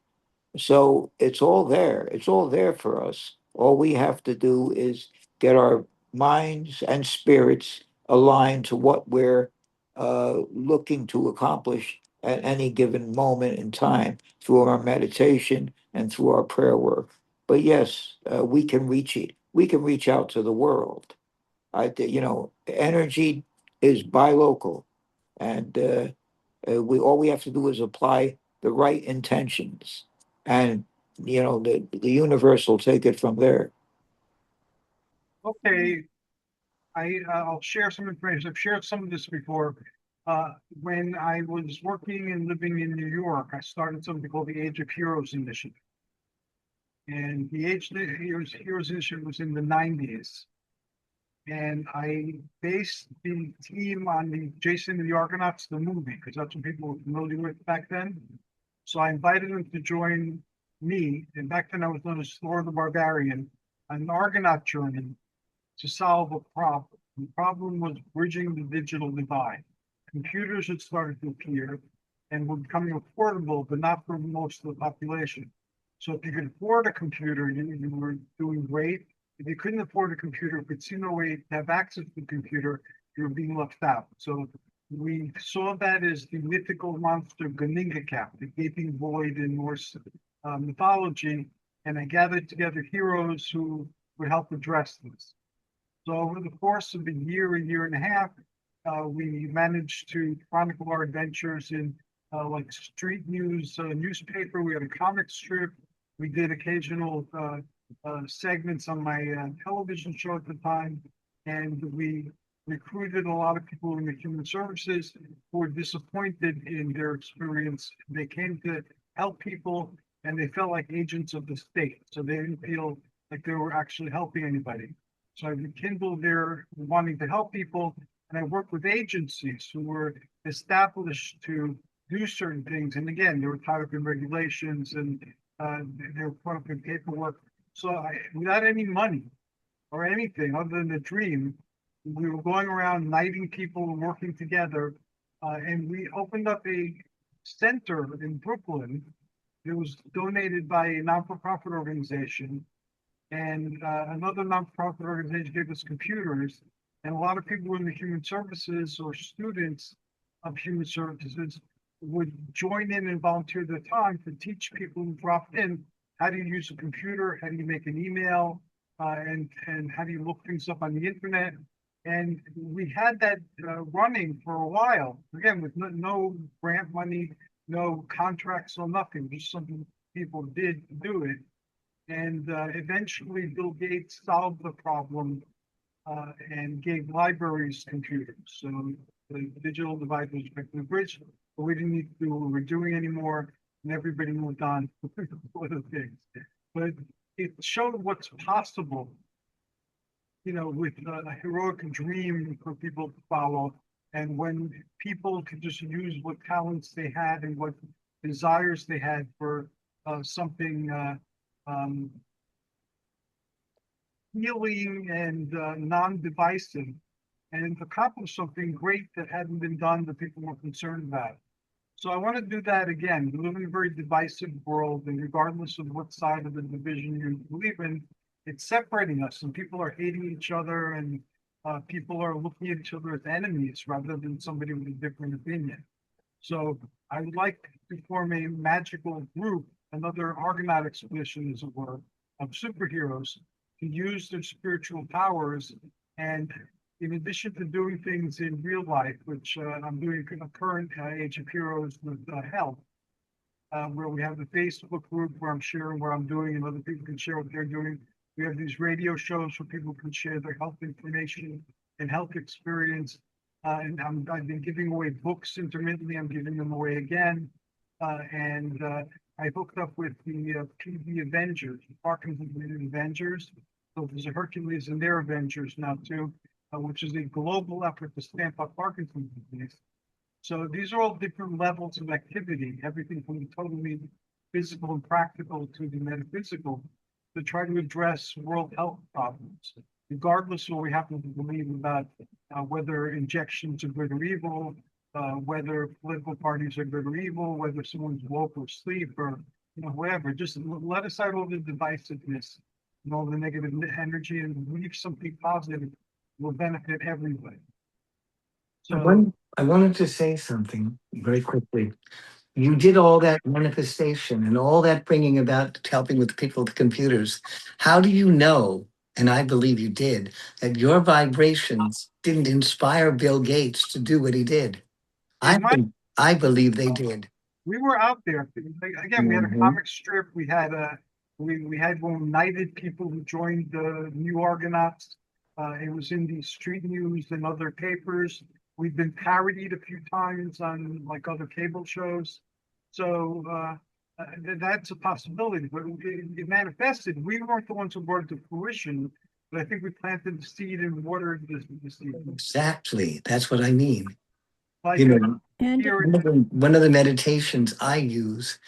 So it's all there. It's all there for us. All we have to do is get our minds and spirits aligned to what we're looking to accomplish at any given moment in time through our meditation and through our prayer work. But yes, we can reach it. We can reach out to the world. Energy is bilocal, and we all we have to do is apply the right intentions, and the universe will take it from there. Okay, I'll share some information. I've shared some of this before. When I was working and living in New York, I started something called the Age of Heroes Initiative. And the Heroes Initiative was in the 90s. And I based the team on the Jason and the Argonauts, the movie, because that's what people were familiar with back then. So I invited them to join me, and back then I was known as Thor the Barbarian, on an Argonaut journey to solve a problem. The problem was bridging the digital divide. Computers had started to appear and were becoming affordable, but not for most of the population. So if you could afford a computer, you were doing great. If you couldn't afford a computer, could see no way to have access to the computer, you were being left out. So we saw that as the mythical monster Guningakap, the gaping void in Norse mythology, and I gathered together heroes who would help address this. So over the course of a year and a half, we managed to chronicle our adventures in like street news newspaper. We had a comic strip. We did occasional segments on my television show at the time, and we recruited a lot of people in the human services who were disappointed in their experience. They came to help people, and they felt like agents of the state, so they didn't feel like they were actually helping anybody. So I rekindled their wanting to help people, and I worked with agencies who were established to do certain things. And again, they were tied up in regulations and they were caught up in paperwork. So without any money or anything other than a dream, we were going around knighting people and working together. And we opened up a center in Brooklyn. It was donated by a non-for-profit organization, and another nonprofit organization gave us computers, and a lot of people in the human services or students of human services would join in and volunteer their time to teach people who dropped in how do you use a computer, how do you make an email, and how do you look things up on the internet. And we had that running for a while, again, with no grant money, no contracts, no nothing, just something people did do it. And eventually Bill Gates solved the problem and gave libraries computers. So the digital divide was effectively bridged, but we didn't need to do what we were doing anymore, and everybody moved on to other things. But it showed what's possible, you know, with a heroic dream for people to follow. And when people could just use what talents they had and what desires they had for something healing and non-divisive, and accomplish something great that hadn't been done that people were concerned about. So I want to do that again. We live in a very divisive world, and regardless of what side of the division you believe in, it's separating us, and people are hating each other, and people are looking at each other as enemies rather than somebody with a different opinion. So I would like to form a magical group, another Argonaut expedition, as it were, of superheroes to use their spiritual powers. And in addition to doing things in real life, which I'm doing a current Age of Heroes with health, where we have the Facebook group where I'm sharing what I'm doing and other people can share what they're doing. We have these radio shows where people can share their health information and health experience. And I've been giving away books intermittently. I'm giving them away again. And I hooked up with the PV Avengers, Parkinson's Avengers. So there's a Hercules and their Avengers now too, which is a global effort to stamp out Parkinson's disease. So these are all different levels of activity, everything from the totally physical and practical to the metaphysical, to try to address world health problems, regardless of what we happen to believe about whether injections are good or evil, whether political parties are good or evil, whether someone's woke or asleep, or whatever. Just let aside all the divisiveness and all the negative energy and leave something positive will benefit everybody. So I wanted to say something very quickly. You did all that manifestation and all that bringing about helping with people with computers. How do you know, and I believe you did, that your vibrations didn't inspire Bill Gates to do what he did? I believe they did. we were out there. Again, we had a comic strip. We had we had knighted people who joined the New Argonauts. It was in the street news and other papers. We've been parodied a few times on like other cable shows. So that's a possibility. But it manifested. We weren't the ones who brought it to fruition, but I think we planted the seed and watered the seed. Exactly. That's what I mean. Like You know, And here, one of the meditations I use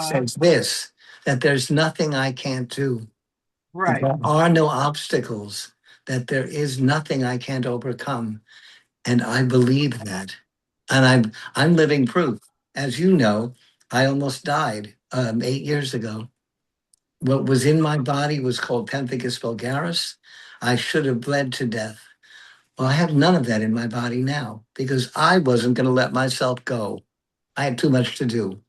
says this, that there's nothing I can't do. right. There are no obstacles, that there is nothing I can't overcome. And I believe that. And I'm living proof. As you know, I almost died 8 years ago. What was in my body was called pemphigus vulgaris. I should have bled to death. Well, I have none of that in my body now because I wasn't going to let myself go. I had too much to do.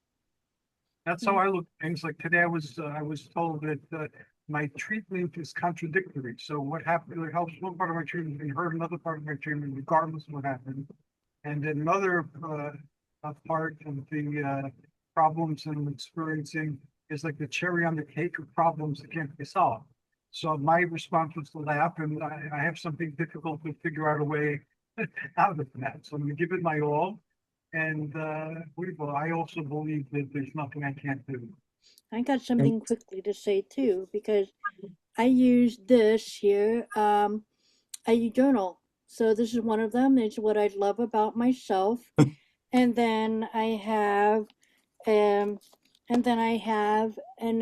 That's how I look at things. Like today, I was told that my treatment is contradictory. So what happened? It helps one part of my treatment and hurt another part of my treatment, regardless of what happened. And then another part of the problems I'm experiencing is like the cherry on the cake of problems that can't be solved. So my response was to laugh, and I have something difficult to figure out a way out of that. So I'm going to give it my all. And I also believe that there's nothing I can't do. I got something quickly to say too, because I use this here, a journal. So this is one of them. It's what I love about myself. And then I have, and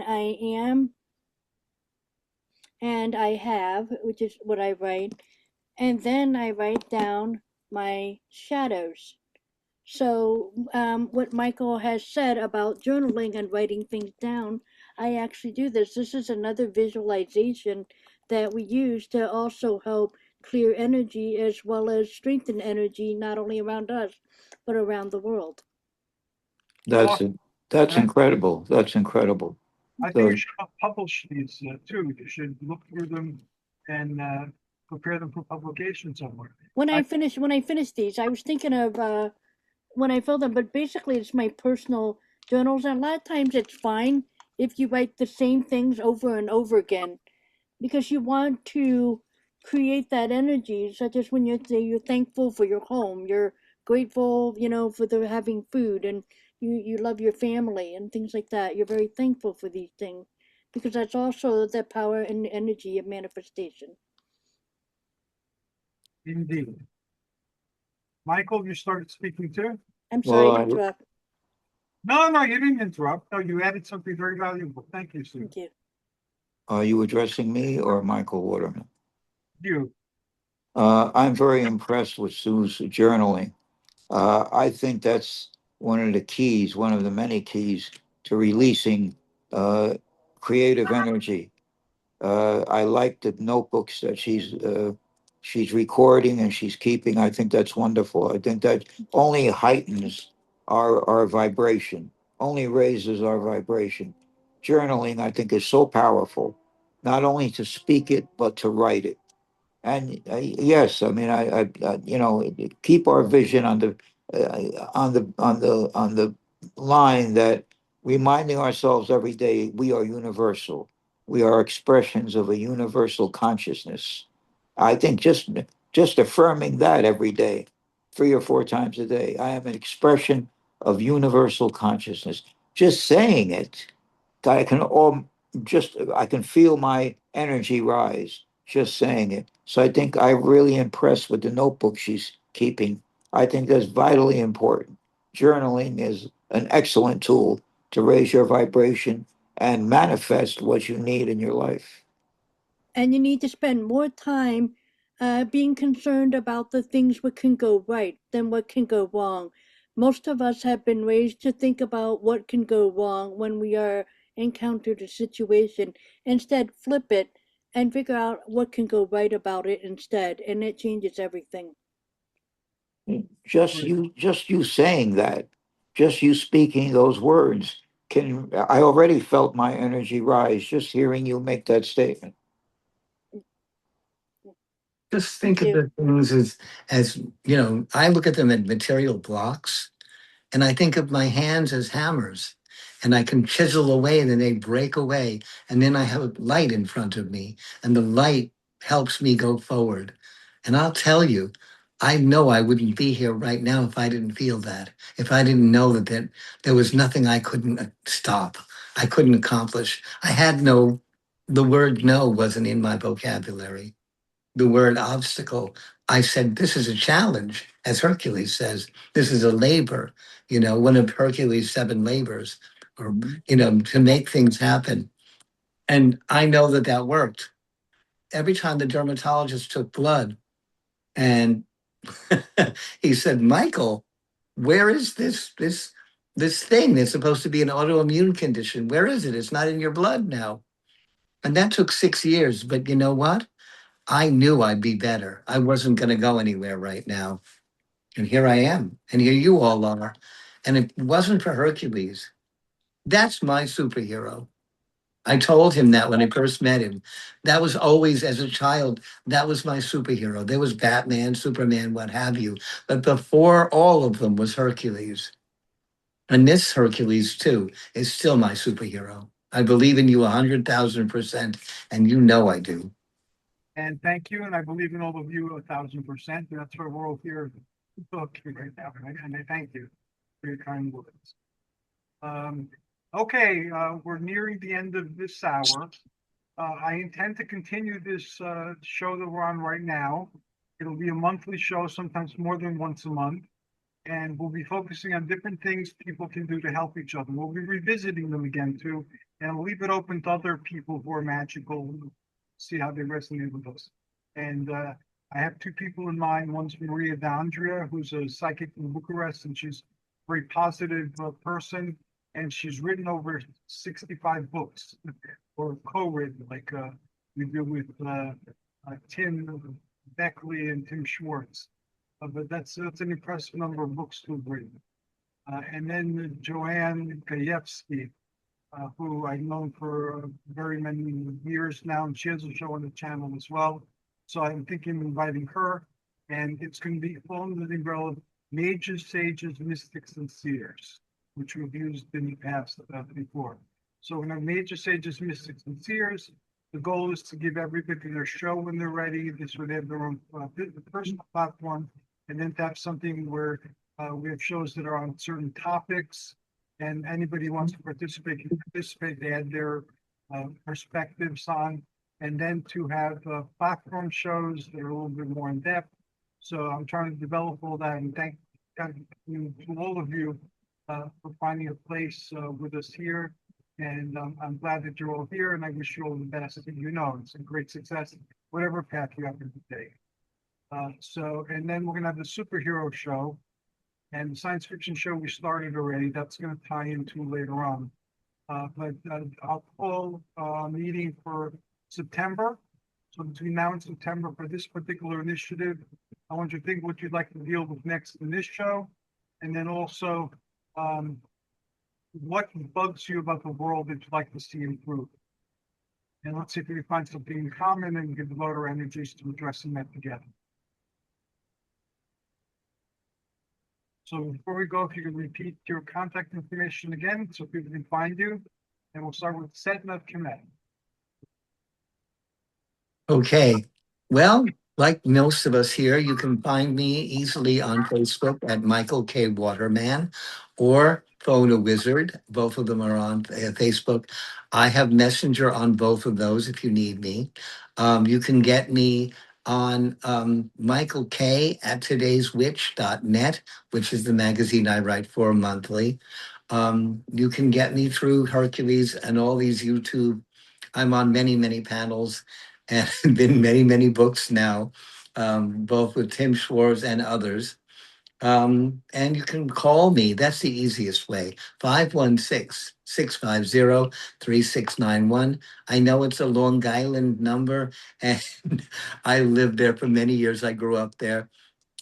I am, and I have, which is what I write. And then I write down my shadows. So what Michael has said about journaling and writing things down, I actually do this. This is another visualization that we use to also help clear energy as well as strengthen energy, not only around us, but around the world. That's incredible. That's incredible. I think you should publish these too. You should look through them and prepare them for publication somewhere. When I finish these, I was thinking of when I fill them, but basically it's my personal journals, and a lot of times it's fine if you write the same things over and over again, because you want to create that energy, such as when you say you're thankful for your home, you're grateful, for the having food, and you love your family and things like that. You're very thankful for these things because that's also the power and energy of manifestation. Indeed. Michael, you started speaking too? I'm sorry to Well, interrupt. No, no, you didn't interrupt. No, you added something very valuable. Thank you, Sue. Thank you. are you addressing me or Michael Waterman? You. I'm very impressed with Sue's journaling. I think that's one of the keys, one of the many keys to releasing uh, creative energy. I like the notebooks that she's recording and she's keeping. I think that's wonderful. I think that only heightens our vibration, only raises our vibration. Journaling, I think, is so powerful, not only to speak it but to write it. And yes, I mean, keep our vision on the line that reminding ourselves every day we are universal. We are expressions of a universal consciousness. I think just affirming that every day, 3 or 4 times a day, I am an expression of universal consciousness. Just saying it, I can feel my energy rise just saying it. So I think I'm really impressed with the notebook she's keeping. I think that's vitally important. Journaling is an excellent tool to raise your vibration and manifest what you need in your life. And you need to spend more time being concerned about the things what can go right than what can go wrong. Most of us have been raised to think about what can go wrong when we are encountered a situation. Instead, flip it and figure out what can go right about it instead, and it changes everything. Great. Just you saying that, just you speaking those words I already felt my energy rise just hearing you make that statement. Just think Thank of you. the things as I look at them as material blocks. And I think of my hands as hammers, and I can chisel away, and then they break away. And then I have a light in front of me, and the light helps me go forward. And I'll tell you, I know I wouldn't be here right now if I didn't feel that, if I didn't know that there was nothing I couldn't stop, I couldn't accomplish. The word no wasn't in my vocabulary. The word obstacle, I said, this is a challenge, as Hercules says, this is a labor, one of Hercules' 7 labors, or, to make things happen. And I know that worked. Every time the dermatologist took blood and he said, Michael, where is this thing that's supposed to be an autoimmune condition? Where is it? It's not in your blood now. And that took 6 years. But you know what? I knew I'd be better. I wasn't going to go anywhere right now. And here I am. And here you all are. And if it wasn't for Hercules, that's my superhero. I told him that when I first met him. That was always, as a child, that was my superhero. There was Batman, Superman, what have you. But before all of them was Hercules. And this Hercules, too, is still my superhero. I believe in you 100,000%. And you know I do. And thank you. And I believe in all of you 1,000%. That's why we're all here talking right now. And I thank you for your kind words. Okay, we're nearing the end of this hour. I intend to continue this show that we're on right now. It'll be a monthly show, sometimes more than once a month. And we'll be focusing on different things people can do to help each other. We'll be revisiting them again too, and I'll leave it open to other people who are magical, see how they resonate with us. And I have 2 people in mind. One's Maria D'Andrea, who's a psychic in Bucharest, and she's a very positive person, and she's written over 65 books, or co-written, like we do with Tim Beckley and Tim Schwartz. But that's an impressive number of books to have written. And then Joanne Gajewski, who I've known for very many years now, and she has a show on the channel as well. So I'm thinking of inviting her, and it's going to be all under the umbrella of mages, sages, mystics, and seers, which we've used in the past before. So we're gonna have major sages, mystics, and seers. The goal is to give everybody their show when they're ready. This would have their own personal platform, and then to have something where we have shows that are on certain topics, and anybody who wants to participate can participate. They add their perspectives on, and then to have platform shows that are a little bit more in depth. So I'm trying to develop all that, and thank you to all of you for finding a place with us here. And I'm glad that you're all here, and I wish you all the best. You know, it's a great success, whatever path you happen to take. And then we're gonna have the superhero show, and the science fiction show we started already. That's gonna tie into later on. But I'll call a meeting for September. So between now and September for this particular initiative, I want you to think what you'd like to deal with next in this show, and then also what bugs you about the world that you'd like to see improve. And let's see if we can find something in common and give devote our energies to addressing that together. So before we go, if you can repeat your contact information again, so people can find you, and we'll start with Setna Connect. Okay. Well, like most of us here, you can find me easily on Facebook at Michael K. Waterman or Photo Wizard. Both of them are on Facebook. I have Messenger on both of those if you need me. You can get me on Michael K. at todayswitch.net, which is the magazine I write for monthly. You can get me through Hercules and all these YouTube. I'm on many, many panels and been many books now, both with Tim Schwartz and others. And you can call me. That's the easiest way. 516-650-3691. I know it's a Long Island number, and I lived there for many years. I grew up there.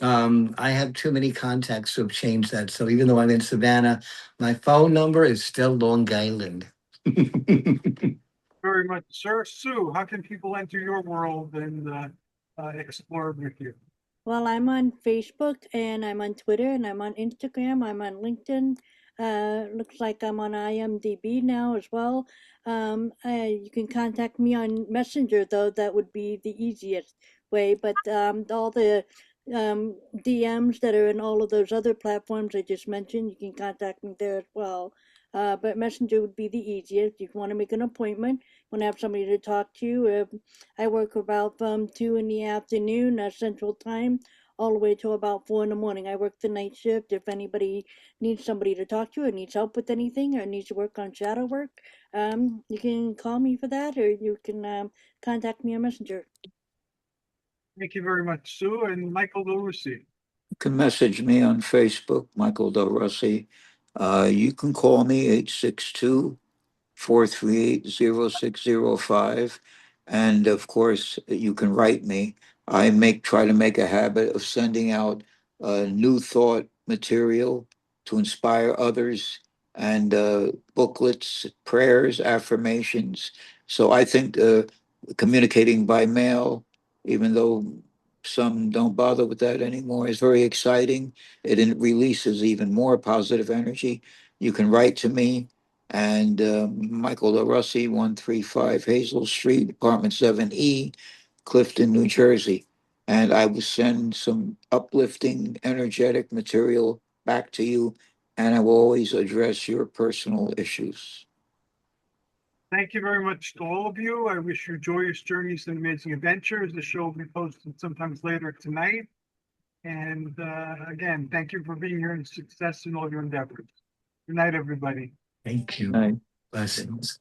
I have too many contacts to have changed that. So even though I'm in Savannah, my phone number is still Long Island. Very much, sir. Sue, how can people enter your world and explore with you? Well, I'm on Facebook and I'm on Twitter and I'm on Instagram. I'm on LinkedIn. Looks like I'm on IMDb now as well. You can contact me on Messenger, though. That would be the easiest way. But all the DMs that are in all of those other platforms I just mentioned, you can contact me there as well. But Messenger would be the easiest. If you want to make an appointment, want to have somebody to talk to. I work about from 2 in the afternoon Central Time all the way till about 4 in the morning. I work the night shift. If anybody needs somebody to talk to or needs help with anything or needs to work on shadow work, you can call me for that, or you can contact me on Messenger. Thank you very much, Sue. And Michael LaRusi. You can message me on Facebook, Michael Del Rossi. You can call me 862-438-0605. And of course, you can write me. Try to make a habit of sending out new thought material to inspire others, and booklets, prayers, affirmations. So I think communicating by mail, even though some don't bother with that anymore, is very exciting. Releases even more positive energy. You can write to me, and Michael LaRossi, 135 Hazel Street, Apartment 7E, Clifton, New Jersey. And I will send some uplifting, energetic material back to you, and I will always address your personal issues. Thank you very much to all of you. I wish you joyous journeys and amazing adventures. The show will be posted sometimes later tonight. And again, thank you for being here and success in all your endeavors. Good night, everybody. Thank you. Right. Blessings.